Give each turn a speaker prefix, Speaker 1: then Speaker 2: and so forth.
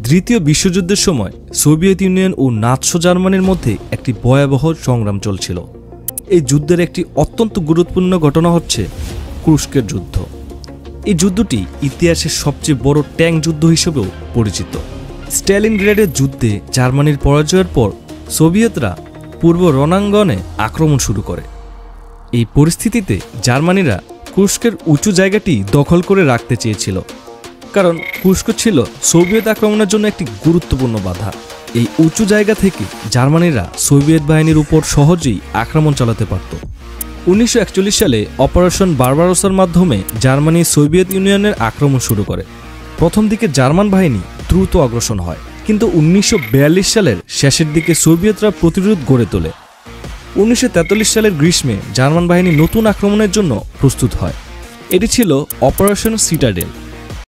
Speaker 1: দ্বিতীয় বিশ্বযুদ্ধের সময় সোভিয়েত ইউনিয়ন ও নাৎসি জার্মানির মধ্যে একটি ভয়াবহ সংগ্রাম চলছিল। এই যুদ্ধের একটি অত্যন্ত গুরুত্বপূর্ণ ঘটনা হচ্ছে কুরস্কের যুদ্ধ। এই যুদ্ধটি ইতিহাসের সবচেয়ে বড় ট্যাঙ্ক যুদ্ধ হিসেবেও পরিচিত। স্ট্যালিনগ্রাডের যুদ্ধে জার্মানির পরাজয়ের পর সোভিয়েতরা পূর্ব রণাঙ্গনে আক্রমণ শুরু করে। এই পরিস্থিতিতে জার্মানিরা কুরস্কের উঁচু জায়গাটি দখল করে রাখতে চেয়েছিল, কারণ কুরস্ক ছিল সোভিয়েত আক্রমণের জন্য একটি গুরুত্বপূর্ণ বাধা। এই উঁচু জায়গা থেকে জার্মানিরা সোভিয়েত বাহিনীর উপর সহজেই আক্রমণ চালাতে পারত। 1941 সালে অপারেশন বারবারোসার মাধ্যমে জার্মানি সোভিয়েত ইউনিয়নের আক্রমণ শুরু করে। প্রথম দিকে জার্মান বাহিনী দ্রুত অগ্রসর হয়, কিন্তু 1942 সালের শেষের দিকে সোভিয়েতরা প্রতিরোধ গড়ে তোলে। 1943 সালের গ্রীষ্মে জার্মান বাহিনী নতুন আক্রমণের জন্য প্রস্তুত হয়। এটি ছিল অপারেশন সিটাডেল।